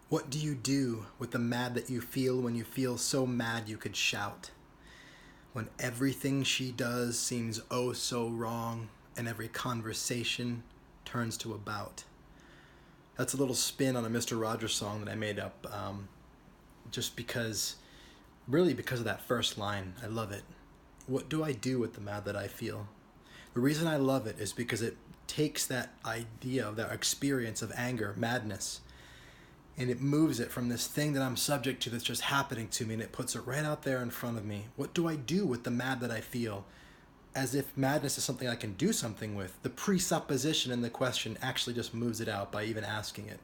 What do you do with the mad that you feel when you feel so mad you could shout? When everything she does seems oh so wrong and every conversation turns to a bout. That's a little spin on a Mr. Rogers song that I made up just really because of that first line. I love it. What do I do with the mad that I feel? The reason I love it is because it takes that idea of that experience of anger, madness, and it moves it from this thing that I'm subject to that's just happening to me, and it puts it right out there in front of me. What do I do with the mad that I feel? As if madness is something I can do something with. The presupposition in the question actually just moves it out by even asking it.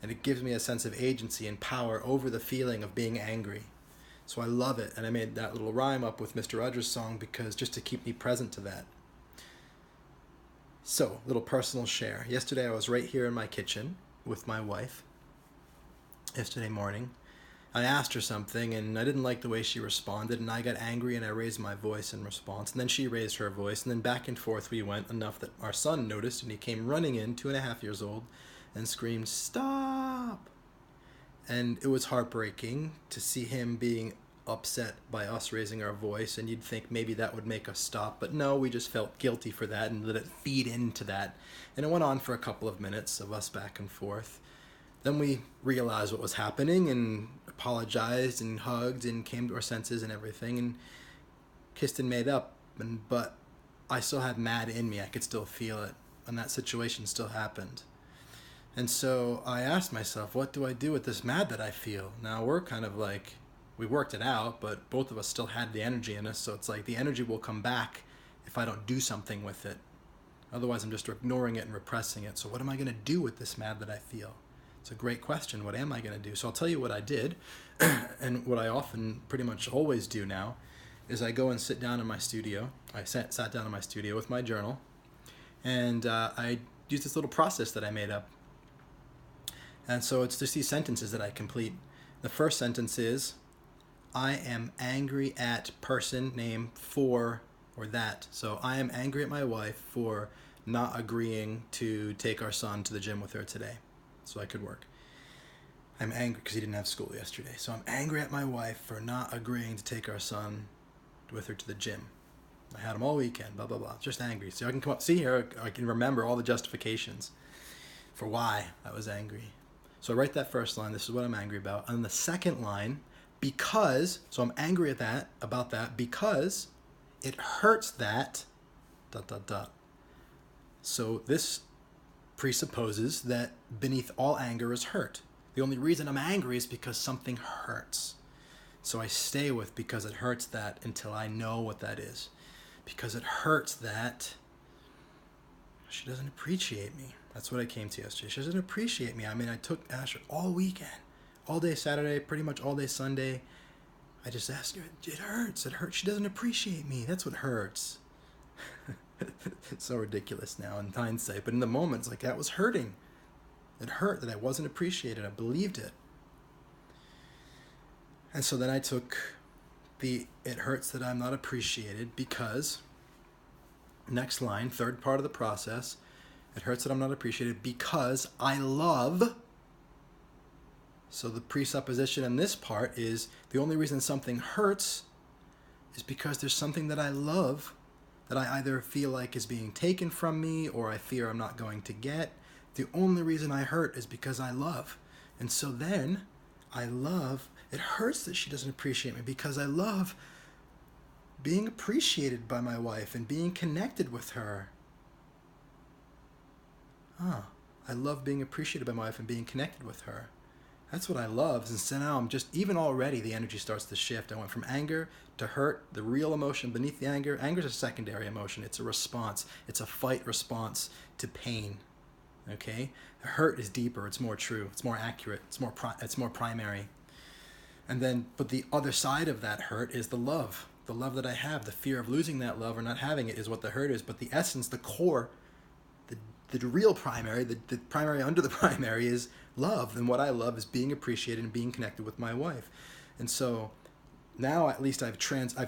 And it gives me a sense of agency and power over the feeling of being angry. So I love it, and I made that little rhyme up with Mr. Rogers' song because just to keep me present to that. So, little personal share. Yesterday I was right here in my kitchen with my wife. Yesterday morning, I asked her something and I didn't like the way she responded, and I got angry and I raised my voice in response, and then she raised her voice, and then back and forth we went enough that our son noticed, and he came running in, 2.5 years old, and screamed, "Stop!" And it was heartbreaking to see him being upset by us raising our voice, and you'd think maybe that would make us stop, but no, we just felt guilty for that and let it feed into that. And it went on for a couple of minutes of us back and forth. Then we realized what was happening and apologized and hugged and came to our senses and everything and kissed and made up. But I still had mad in me. I could still feel it. And that situation still happened. And so I asked myself, what do I do with this mad that I feel? Now we're kind of like, we worked it out, but both of us still had the energy in us. So it's like the energy will come back if I don't do something with it. Otherwise I'm just ignoring it and repressing it. So what am I going to do with this mad that I feel? It's a great question. What am I going to do? So I'll tell you what I did, and what I often pretty much always do now is I go and sit down in my studio. I sat down in my studio with my journal, and I use this little process that I made up. And so it's just these sentences that I complete. The first sentence is, I am angry at person name for or that. So I am angry at my wife for not agreeing to take our son to the gym with her today so I could work. I'm angry because he didn't have school yesterday. So I'm angry at my wife for not agreeing to take our son with her to the gym. I had him all weekend, blah, blah, blah. Just angry. So I can come up, see here, I can remember all the justifications for why I was angry. So I write that first line, this is what I'm angry about. And the second line, because, so I'm angry at that, about that, because it hurts that, ... So this presupposes that beneath all anger is hurt. The only reason I'm angry is because something hurts. So I stay with because it hurts that until I know what that is. Because it hurts that she doesn't appreciate me. That's what I came to yesterday. She doesn't appreciate me. I mean, I took Asher all weekend, all day Saturday, pretty much all day Sunday. I just asked her, it hurts. It hurts. She doesn't appreciate me. That's what hurts. It's so ridiculous now in hindsight, but in the moment, it's like that was hurting. It hurt that I wasn't appreciated. I believed it. And so then I took it hurts that I'm not appreciated because, next line, third part of the process, it hurts that I'm not appreciated because I love. So the presupposition in this part is the only reason something hurts is because there's something that I love that I either feel like is being taken from me or I fear I'm not going to get. The only reason I hurt is because I love. And so then I love, it hurts that she doesn't appreciate me because I love being appreciated by my wife and being connected with her. I love being appreciated by my wife and being connected with her. That's what I love. And so now I'm just, even already the energy starts to shift. I went from anger to hurt, the real emotion beneath the anger. Anger is a secondary emotion. It's a response. It's a fight response to pain. Okay? The hurt is deeper. It's more true. It's more accurate. It's more primary. And then, but the other side of that hurt is the love that I have. The fear of losing that love or not having it is what the hurt is. But the essence, the core, the real primary, the primary under the primary is love. And what I love is being appreciated and being connected with my wife. And so now at least I've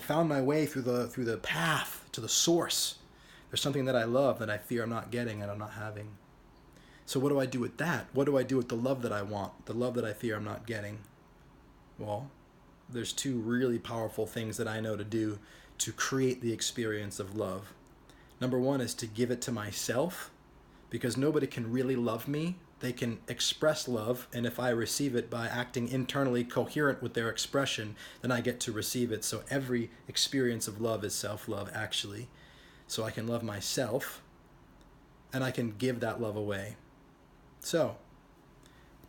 found my way through the path to the source. There's something that I love that I fear I'm not getting and I'm not having. So what do I do with that? What do I do with the love that I want, the love that I fear I'm not getting? Well, there's two really powerful things that I know to do to create the experience of love. Number one is to give it to myself, because nobody can really love me. They can express love, and if I receive it by acting internally coherent with their expression, then I get to receive it. So every experience of love is self-love, actually. So I can love myself, and I can give that love away. So,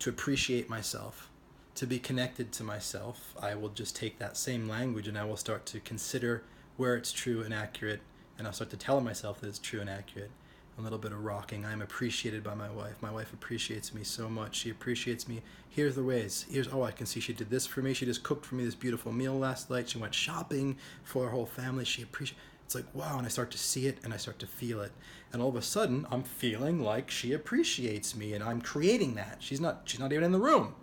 to appreciate myself, to be connected to myself, I will just take that same language and I will start to consider where it's true and accurate, and I'll start to tell myself that it's true and accurate. A little bit of rocking. I'm appreciated by my wife. My wife appreciates me so much. She appreciates me. Here's the ways. Oh, I can see she did this for me. She just cooked for me this beautiful meal last night. She went shopping for her whole family. She appreciates. It's like, wow, and I start to see it and I start to feel it. And all of a sudden, I'm feeling like she appreciates me, and I'm creating that. She's not even in the room.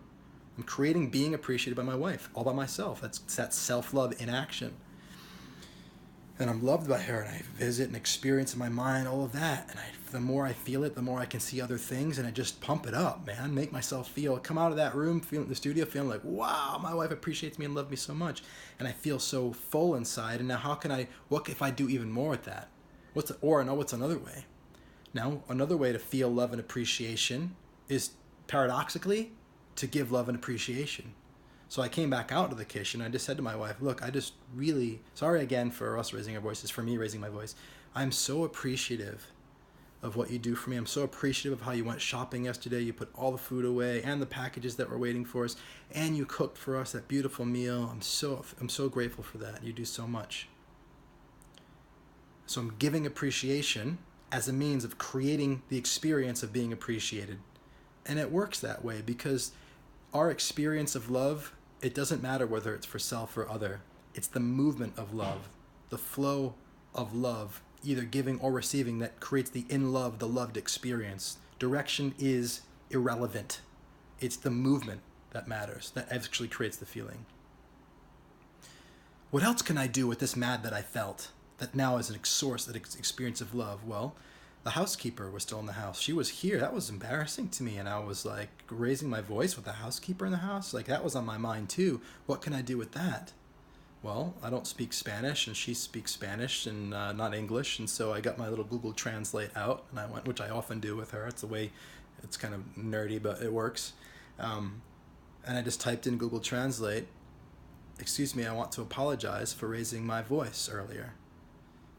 I'm creating being appreciated by my wife, all by myself. That's that self-love in action. And I'm loved by her, and I visit and experience in my mind all of that. And the more I feel it, the more I can see other things, and I just pump it up, man. Make myself come out of that room, feeling the studio, feeling like, wow, my wife appreciates me and loves me so much. And I feel so full inside. And now what if I do even more with that? What's another way? Now, another way to feel love and appreciation is, paradoxically, to give love and appreciation. So I came back out to the kitchen. I just said to my wife, look, I just really, sorry again for us raising our voices, for me raising my voice. I'm so appreciative of what you do for me. I'm so appreciative of how you went shopping yesterday. You put all the food away and the packages that were waiting for us, and you cooked for us that beautiful meal. I'm so grateful for that. You do so much. So I'm giving appreciation as a means of creating the experience of being appreciated. And it works that way because our experience of love, it doesn't matter whether it's for self or other. It's the movement of love, the flow of love, either giving or receiving, that creates the in love, the loved experience. Direction is irrelevant. It's the movement that matters, that actually creates the feeling. What else can I do with this mad that I felt, that now is an source, that experience of love? Well, the housekeeper was still in the house. She was here. That was embarrassing to me. And I was like raising my voice with the housekeeper in the house. Like, that was on my mind too. What can I do with that? Well, I don't speak Spanish, and she speaks Spanish and not English. And so I got my little Google Translate out, and I went, which I often do with her. It's a way, it's kind of nerdy, but it works. And I just typed in Google Translate, excuse me, I want to apologize for raising my voice earlier.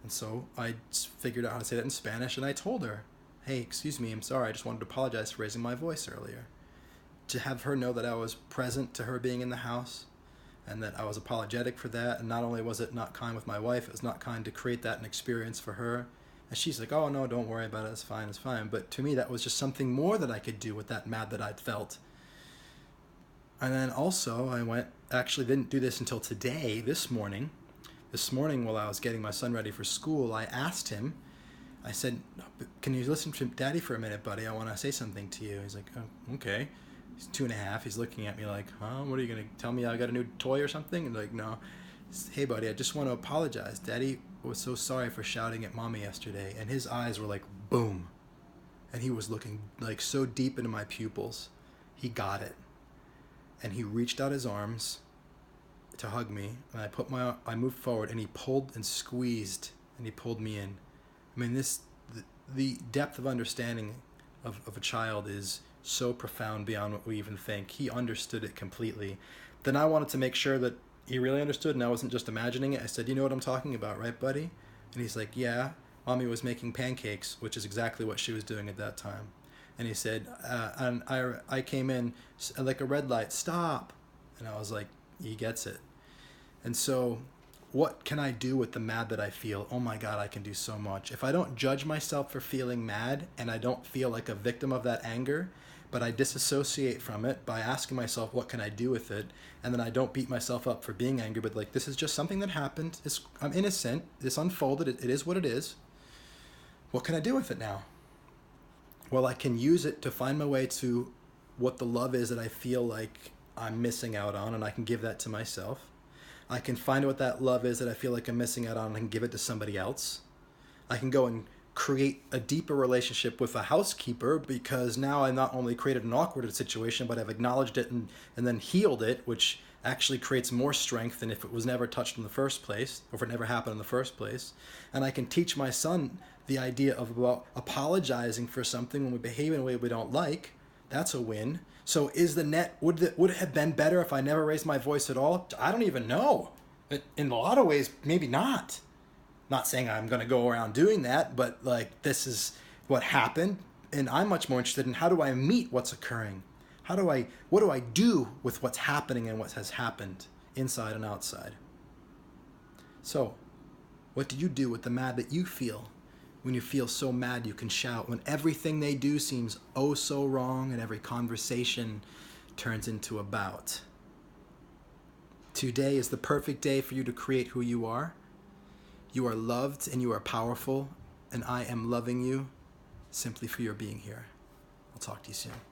And so I figured out how to say that in Spanish, and I told her, hey, excuse me, I'm sorry, I just wanted to apologize for raising my voice earlier. To have her know that I was present to her being in the house, and that I was apologetic for that. And not only was it not kind with my wife, it was not kind to create that an experience for her. And she's like, oh no, don't worry about it, it's fine, it's fine. But to me, that was just something more that I could do with that mad that I'd felt. And then also actually didn't do this until today, this morning. This morning, while I was getting my son ready for school, I asked him, I said, can you listen to Daddy for a minute, buddy? I want to say something to you. He's like, oh, okay. He's 2.5. He's looking at me like, huh? What are you going to tell me? I got a new toy or something? And like, no. Hey, buddy, I just want to apologize. Daddy was so sorry for shouting at Mommy yesterday. And his eyes were like, boom. And he was looking like so deep into my pupils. He got it. And he reached out his arms to hug me, and I moved forward, and he pulled and squeezed, and he pulled me in. I mean, the depth of understanding of a child is so profound beyond what we even think. He understood it completely. Then I wanted to make sure that he really understood, and I wasn't just imagining it. I said, you know what I'm talking about, right, buddy? And he's like, yeah, Mommy was making pancakes, which is exactly what she was doing at that time. And he said, and I came in like a red light, stop. And I was like, he gets it. And so what can I do with the mad that I feel? Oh my God, I can do so much. If I don't judge myself for feeling mad, and I don't feel like a victim of that anger, but I disassociate from it by asking myself, what can I do with it? And then I don't beat myself up for being angry, but like, this is just something that happened. I'm innocent. This unfolded. It is what it is. What can I do with it now? Well, I can use it to find my way to what the love is that I feel like I'm missing out on, and I can give that to myself. I can find what that love is that I feel like I'm missing out on and give it to somebody else. I can go and create a deeper relationship with a housekeeper, because now I not only created an awkward situation, but I've acknowledged it and then healed it, which actually creates more strength than if it was never touched in the first place, or if it never happened in the first place. And I can teach my son the idea of about apologizing for something when we behave in a way we don't like. That's a win. So is the net, would it have been better if I never raised my voice at all? I don't even know. In a lot of ways, maybe not. Not saying I'm going to go around doing that, but like, this is what happened. And I'm much more interested in how do I meet what's occurring? What do I do with what's happening and what has happened inside and outside? So, what do you do with the mad that you feel when you feel so mad you can shout, when everything they do seems oh so wrong and every conversation turns into a bout? Today is the perfect day for you to create who you are. You are loved and you are powerful, and I am loving you simply for your being here. I'll talk to you soon.